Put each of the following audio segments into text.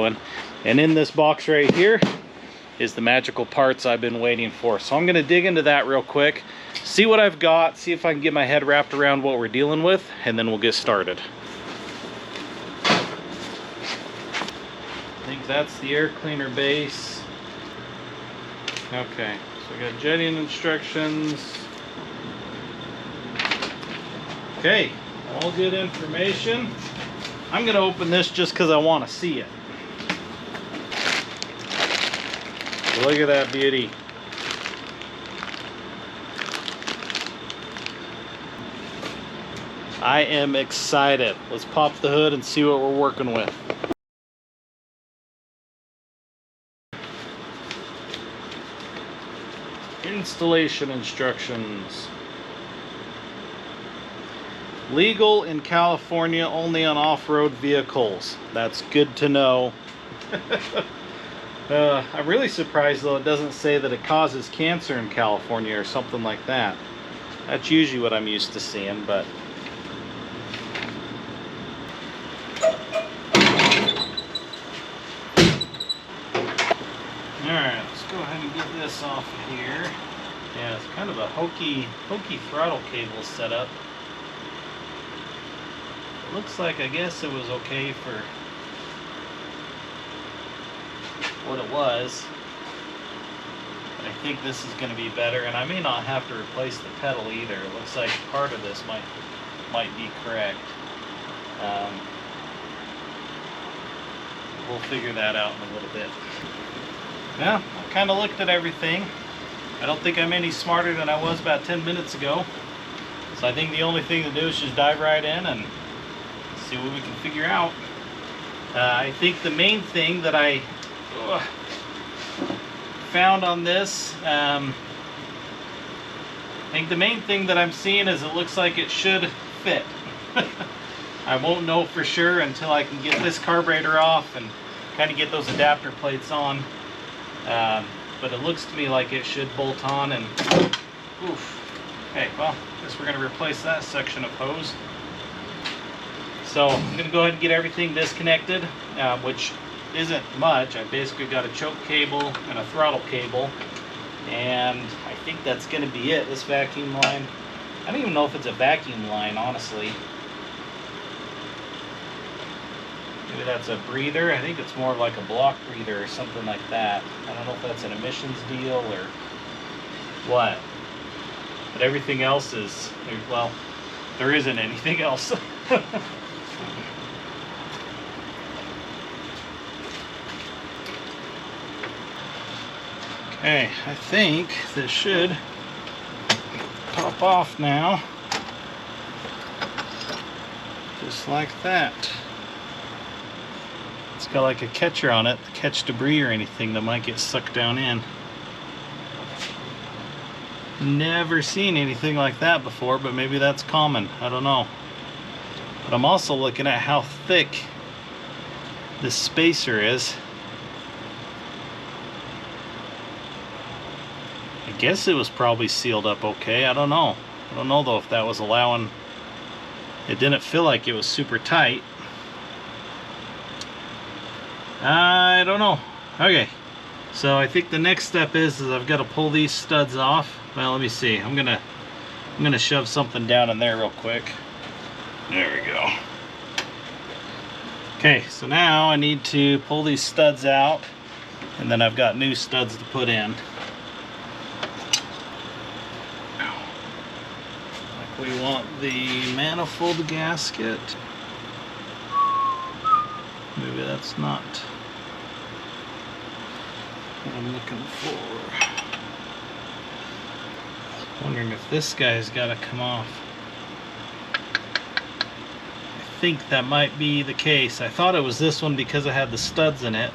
doing. And in this box right here is the magical parts I've been waiting for. So I'm going to dig into that real quick, see what I've got, see if I can get my head wrapped around what we're dealing with, and then we'll get started. I think that's the air cleaner base. Okay, so we got jetting instructions. Okay, all good information. I'm going to open this just because I want to see it. Look at that beauty. I am excited. Let's pop the hood and see what we're working with. Installation instructions. Legal in California only on off-road vehicles. That's good to know. I'm really surprised though it doesn't say that it causes cancer in California or something like that. That's usually what I'm used to seeing, but alright, let's go ahead and get this off of here. Yeah, it's kind of a hokey throttle cable setup. It looks like, I guess it was okay for what it was. But I think this is going to be better, and I may not have to replace the pedal either. It looks like part of this might be correct. We'll figure that out in a little bit. Yeah, I kind of looked at everything. I don't think I'm any smarter than I was about 10 minutes ago. So I think the only thing to do is just dive right in and see what we can figure out. I think the main thing that I found on this, I think the main thing that I'm seeing is it looks like it should fit. I won't know for sure until I can get this carburetor off and kind of get those adapter plates on. But it looks to me like it should bolt on, and oof. Okay, well, I guess we're going to replace that section of hose. So I'm going to go ahead and get everything disconnected, which isn't much. I basically got a choke cable and a throttle cable, and I think that's going to be it. This vacuum line, I don't even know if it's a vacuum line, honestly. Maybe that's a breather. I think it's more like a block breather or something like that. I don't know if that's an emissions deal or what. But everything else is, well, there isn't anything else. Okay, I think this should pop off now. Just like that. It's got like a catcher on it to catch debris or anything that might get sucked down in. Never seen anything like that before, but maybe that's common. I don't know. But I'm also looking at how thick this spacer is. I guess it was probably sealed up okay. I don't know. I don't know though if that was allowing. It didn't feel like it was super tight. I don't know. Okay, so I think the next step is I've got to pull these studs off. Well, let me see. I'm gonna shove something down in there real quick. There we go. Okay, so now I need to pull these studs out, and then I've got new studs to put in. Like we want the manifold gasket. Maybe that's not what I'm looking for. Wondering if this guy's got to come off. I think that might be the case. I thought it was this one because I had the studs in it.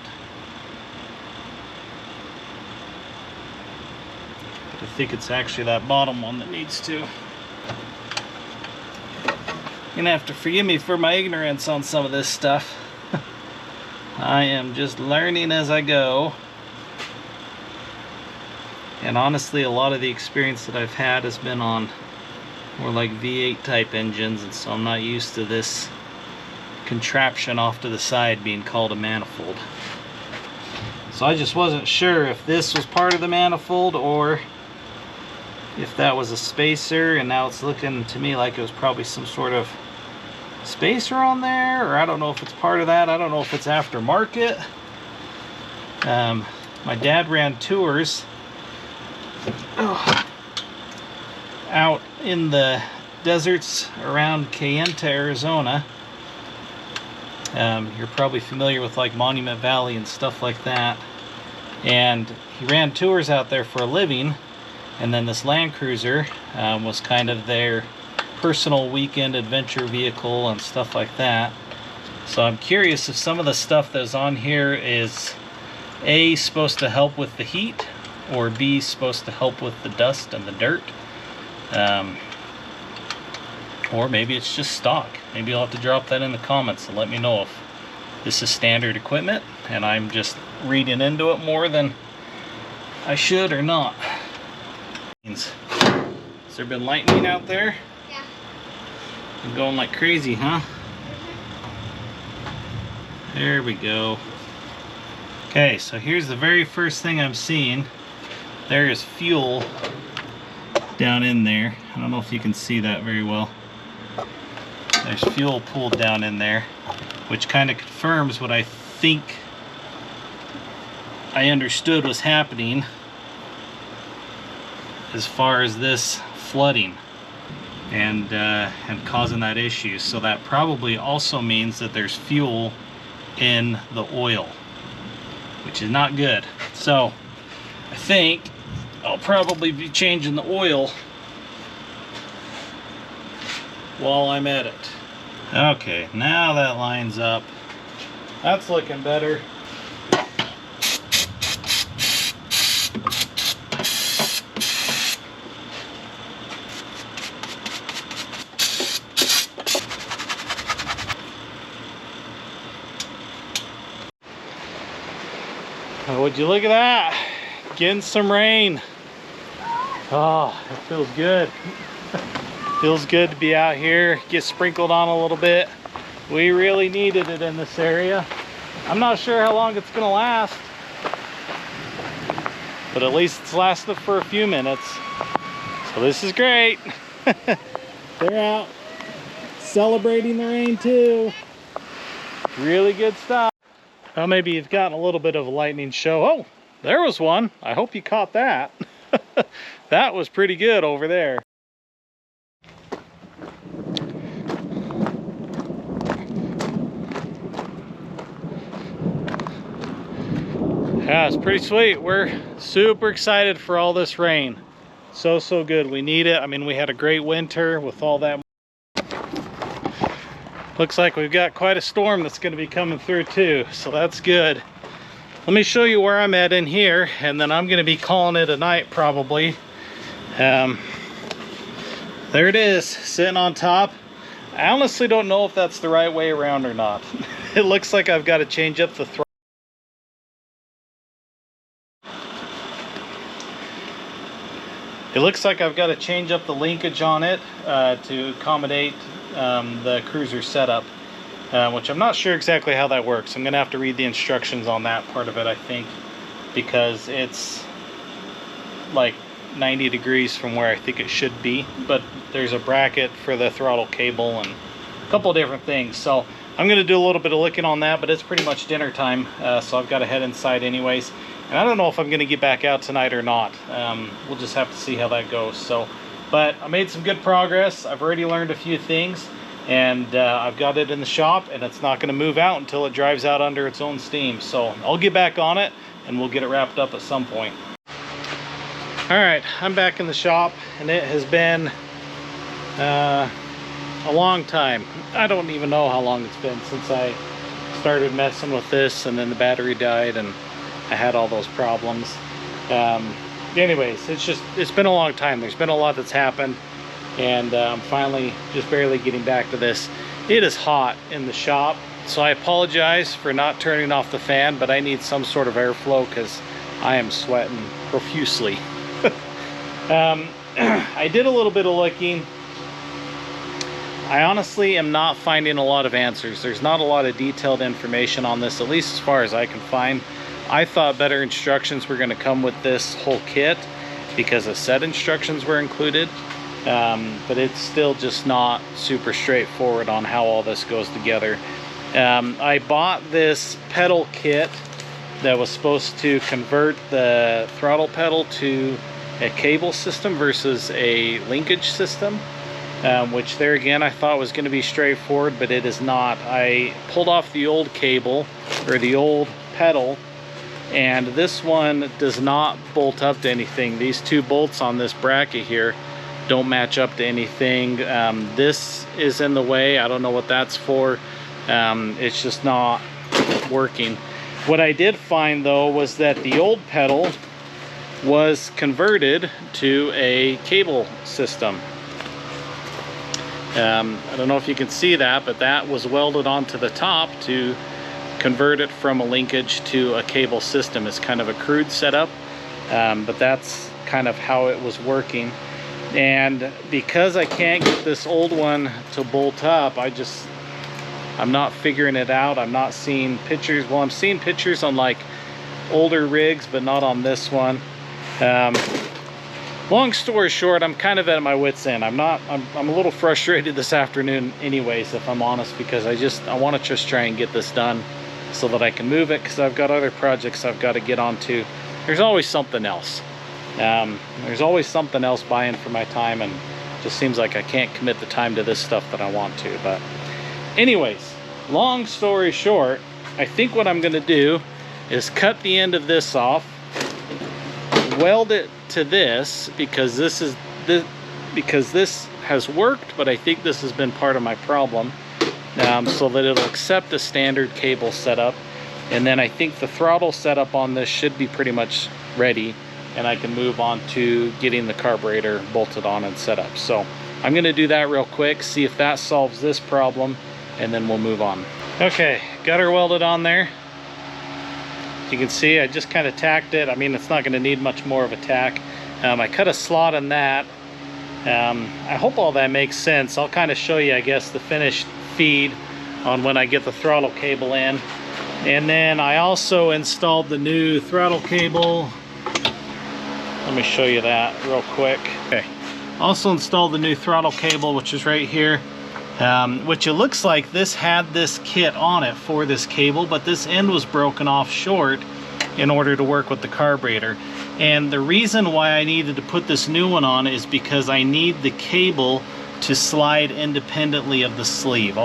But I think it's actually that bottom one that needs to. You're gonna have to forgive me for my ignorance on some of this stuff. I am just learning as I go. And honestly, a lot of the experience that I've had has been on more like V8 type engines, and so I'm not used to this contraption off to the side being called a manifold. So I just wasn't sure if this was part of the manifold or if that was a spacer, and now it's looking to me like it was probably some sort of spacer on there, or I don't know if it's part of that. I don't know if it's aftermarket. My dad ran tours out in the deserts around Kayenta, Arizona. You're probably familiar with like Monument Valley and stuff like that. And he ran tours out there for a living, and then this Land Cruiser was kind of their personal weekend adventure vehicle and stuff like that. So I'm curious if some of the stuff that's on here is A, supposed to help with the heat, or B, supposed to help with the dust and the dirt. Or maybe it's just stock. Maybe you'll have to drop that in the comments and let me know if this is standard equipment and I'm just reading into it more than I should or not. Has there been lightning out there? Yeah. Been going like crazy, huh? There we go. Okay, so here's the very first thing I'm seeing. There is fuel down in there. I don't know if you can see that very well. There's fuel pooled down in there, which kind of confirms what I think I understood was happening as far as this flooding and causing that issue. So that probably also means that there's fuel in the oil, which is not good. So I think I'll probably be changing the oil while I'm at it. Okay, now that lines up. That's looking better. Would you look at that? Getting some rain. Oh, it feels good. Feels good to be out here, get sprinkled on a little bit. We really needed it in this area. I'm not sure how long it's gonna last, but at least it's lasted for a few minutes. So this is great. They're out celebrating the rain too. Really good stuff. Well, maybe you've gotten a little bit of a lightning show. Oh, there was one. I hope you caught that. That was pretty good over there. Yeah, it's pretty sweet. We're super excited for all this rain. So good. We need it. I mean, we had a great winter with all that. Looks like we've got quite a storm that's going to be coming through too, so that's good. Let me show you where I'm at in here, and then I'm going to be calling it a night probably. There it is, sitting on top. I honestly don't know if that's the right way around or not. It looks like I've got to change up the throttle. It looks like I've got to change up the linkage on it to accommodate the cruiser setup, which I'm not sure exactly how that works. I'm gonna have to read the instructions on that part of it, I think, because it's like 90 degrees from where I think it should be, but there's a bracket for the throttle cable and a couple of different things. So I'm gonna do a little bit of looking on that, but it's pretty much dinner time, so I've got to head inside anyways. And I don't know if I'm gonna get back out tonight or not. We'll just have to see how that goes. So, but I made some good progress. I've already learned a few things, and I've got it in the shop, and it's not gonna move out until it drives out under its own steam. So I'll get back on it and we'll get it wrapped up at some point. All right, I'm back in the shop, and it has been a long time. I don't even know how long it's been since I started messing with this, and then the battery died and I had all those problems. Anyways, it's been a long time. There's been a lot that's happened, and I'm finally just barely getting back to this. It is hot in the shop, so I apologize for not turning off the fan, but I need some sort of airflow because I am sweating profusely. I did a little bit of looking. I honestly am not finding a lot of answers. There's not a lot of detailed information on this, at least as far as I can find. I thought better instructions were going to come with this whole kit because a set instructions were included, but it's still just not super straightforward on how all this goes together. I bought this pedal kit that was supposed to convert the throttle pedal to a cable system versus a linkage system, which there again I thought was going to be straightforward, but it is not. I pulled off the old cable, or the old pedal, and this one does not bolt up to anything. These two bolts on this bracket here don't match up to anything. This is in the way. I don't know what that's for. It's just not working. What I did find though was that the old pedal was converted to a cable system. I don't know if you can see that, but that was welded onto the top to convert it from a linkage to a cable system. It's kind of a crude setup, but that's kind of how it was working. And because I can't get this old one to bolt up, I'm not figuring it out. I'm not seeing pictures. Well, I'm seeing pictures on like older rigs, but not on this one. Long story short, I'm kind of at my wit's end. I'm a little frustrated this afternoon anyways, if I'm honest, because I want to just try and get this done so that I can move it, because I've got other projects I've got to get onto. There's always something else. There's always something else buying for my time, and it just seems like I can't commit the time to this stuff that I want to. But anyways, long story short, I think what I'm going to do is cut the end of this off, weld it to this, because this has worked, but I think this has been part of my problem, so that it'll accept a standard cable setup. And then I think the throttle setup on this should be pretty much ready, and I can move on to getting the carburetor bolted on and set up. So I'm going to do that real quick, see if that solves this problem, and then we'll move on. Okay, got her welded on there. You can see I just kind of tacked it. I mean, it's not going to need much more of a tack. I cut a slot in that. I hope all that makes sense. I'll kind of show you, I guess, the finished feed on when I get the throttle cable in. And then I also installed the new throttle cable. Let me show you that real quick. Okay, also installed the new throttle cable, which is right here. Which it looks like this had this kit on it for this cable, but this end was broken off short in order to work with the carburetor. And the reason why I needed to put this new one on is because I need the cable to slide independently of the sleeve.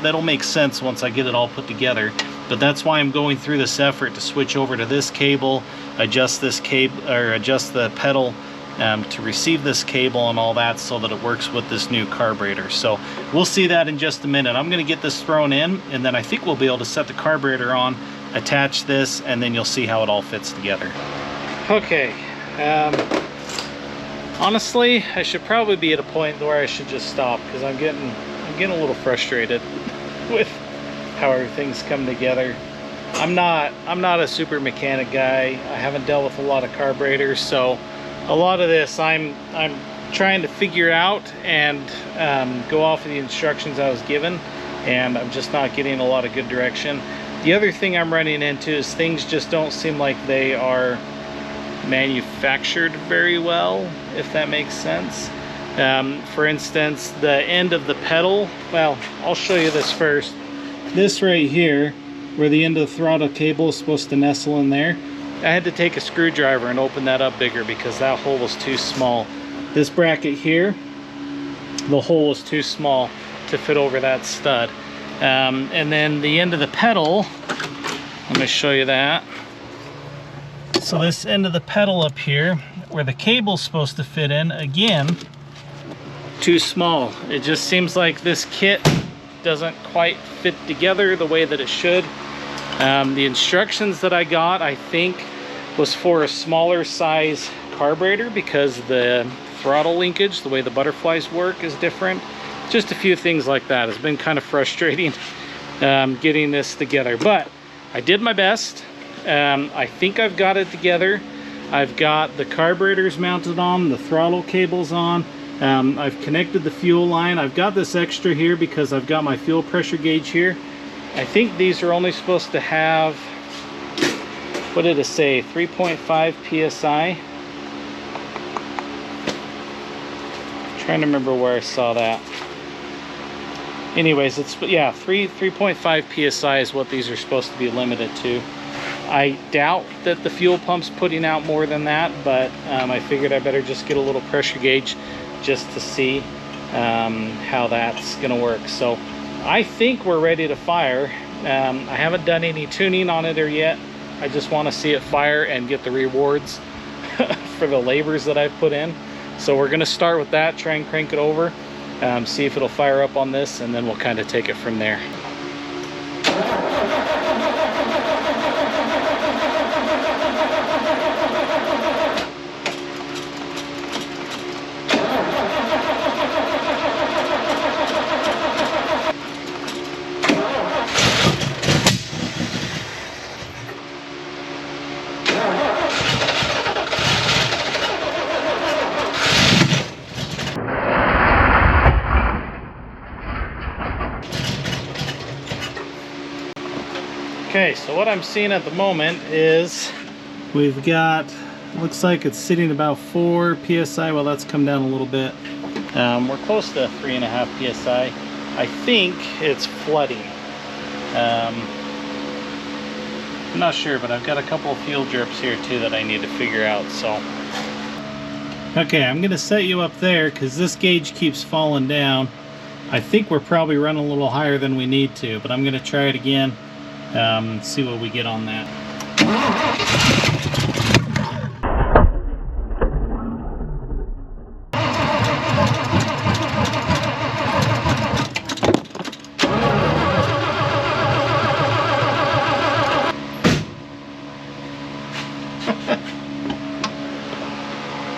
That'll make sense once I get it all put together, but that's why I'm going through this effort to switch over to this cable, adjust this cable, or adjust the pedal to receive this cable and all that, so that it works with this new carburetor. So we'll see that in just a minute. I'm going to get this thrown in, and then I think we'll be able to set the carburetor on, attach this, and then you'll see how it all fits together. Okay, honestly, I should probably be at a point where I should just stop, because I'm getting a little frustrated with how everything's come together. I'm not a super mechanic guy. I haven't dealt with a lot of carburetors, so a lot of this I'm trying to figure out and go off of the instructions I was given, and I'm just not getting a lot of good direction. The other thing I'm running into is things just don't seem like they are manufactured very well, if that makes sense. For instance, the end of the pedal, well, I'll show you this first. This right here, where the end of the throttle cable is supposed to nestle in there, I had to take a screwdriver and open that up bigger because that hole was too small. This bracket here, the hole was too small to fit over that stud. And then the end of the pedal, let me show you that. So this end of the pedal up here, where the cable's supposed to fit in, again, too small. It just seems like this kit doesn't quite fit together the way that it should. The instructions that I got, I think, was for a smaller size carburetor, because the throttle linkage, the way the butterflies work, is different. Just a few things like that. It's been kind of frustrating getting this together, but I did my best. I think I've got it together. I've got the carburetors mounted on, the throttle cables on. I've connected the fuel line. I've got this extra here because I've got my fuel pressure gauge here. I think these are only supposed to have, what did it say, 3.5 psi. Trying to remember where I saw that. Anyways, it's, yeah, 3.5 psi is what these are supposed to be limited to. I doubt that the fuel pump's putting out more than that, but I figured I better just get a little pressure gauge just to see how that's gonna work. So I think we're ready to fire. I haven't done any tuning on it yet. I just want to see it fire and get the rewards for the labors that I've put in. So we're gonna start with that, try and crank it over, see if it'll fire up on this, and then we'll kind of take it from there. Okay, so what I'm seeing at the moment is we've got, looks like it's sitting about 4 psi. Well, that's come down a little bit. We're close to 3.5 psi. I think it's flooding. I'm not sure, but I've got a couple of fuel drips here too that I need to figure out. So, okay, I'm gonna set you up there because this gauge keeps falling down. I think we're probably running a little higher than we need to, but I'm gonna try it again. See what we get on that.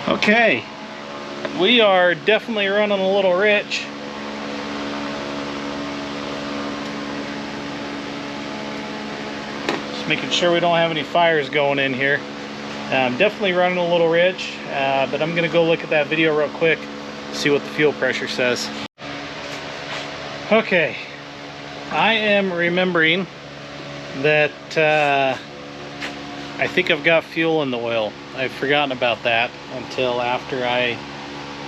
Okay, we are definitely running a little rich. Making sure we don't have any fires going in here. Definitely running a little rich, but I'm gonna go look at that video real quick, see what the fuel pressure says. Okay, I am remembering that I think I've got fuel in the oil. I've forgotten about that until after I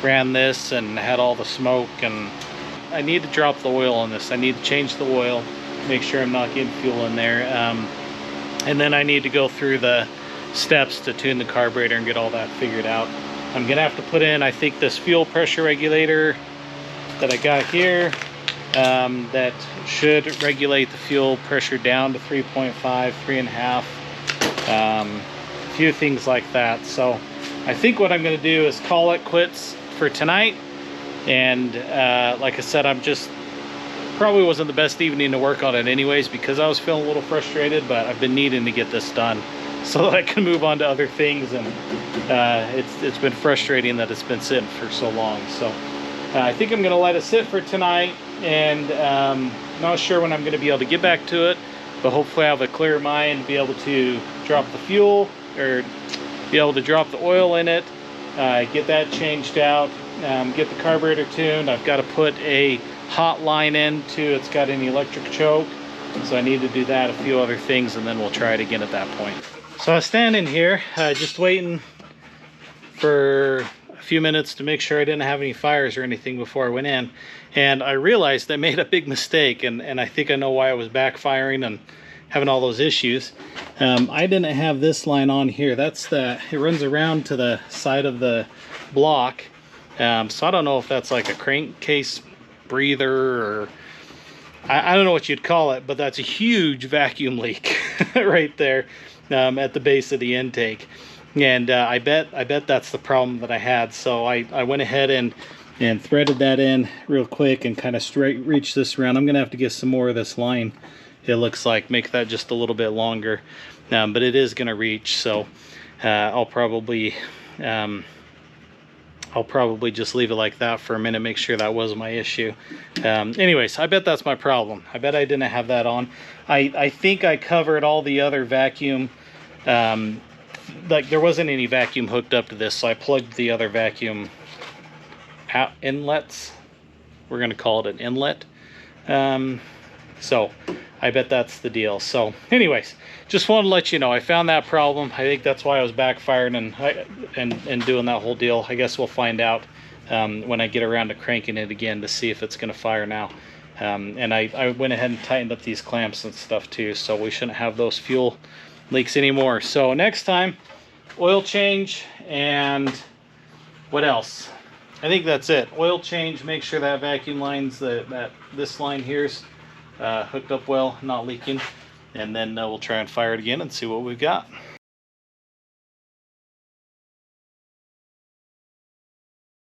ran this and had all the smoke, and I need to drop the oil on this. I need to change the oil, make sure I'm not getting fuel in there. And then I need to go through the steps to tune the carburetor and get all that figured out. I'm gonna have to put in, I think, this fuel pressure regulator that I got here that should regulate the fuel pressure down to 3.5, 3.5, a few things like that. So I think what I'm gonna do is call it quits for tonight. And like I said, I'm just, probably wasn't the best evening to work on it anyways because I was feeling a little frustrated, but I've been needing to get this done so that I can move on to other things. And it's been frustrating that it's been sitting for so long. So I think I'm gonna let it sit for tonight, and not sure when I'm going to be able to get back to it, but hopefully I have a clear mind, be able to drop the fuel, or be able to drop the oil in it, get that changed out, get the carburetor tuned. I've got to put a hot line into, it's got an electric choke, so I need to do that, a few other things, and then we'll try it again at that point. So I was standing here just waiting for a few minutes to make sure I didn't have any fires or anything before I went in, and I realized I made a big mistake, and I think I know why I was backfiring and having all those issues. I didn't have this line on here. That's it runs around to the side of the block, so I don't know if that's like a crankcase breather, or I don't know what you'd call it, but that's a huge vacuum leak right there at the base of the intake. And I bet that's the problem that I had. So I went ahead and threaded that in real quick and kind of reach this around. I'm gonna have to get some more of this line, it looks like, make that just a little bit longer, but it is gonna reach. So I'll probably just leave it like that for a minute, make sure that was my issue. Anyways, I bet that's my problem. I bet I didn't have that on. I think I covered all the other vacuum, like there wasn't any vacuum hooked up to this, so I plugged the other vacuum inlets. We're going to call it an inlet. So I bet that's the deal. So anyways, just wanted to let you know I found that problem. I think that's why I was backfiring and doing that whole deal. I guess we'll find out when I get around to cranking it again to see if it's going to fire now. And I went ahead and tightened up these clamps and stuff too, so we shouldn't have those fuel leaks anymore. So next time, oil change, and what else? I think that's it. Oil change, make sure that vacuum line's, this line here's hooked up well, not leaking, and then we'll try and fire it again and see what we've got.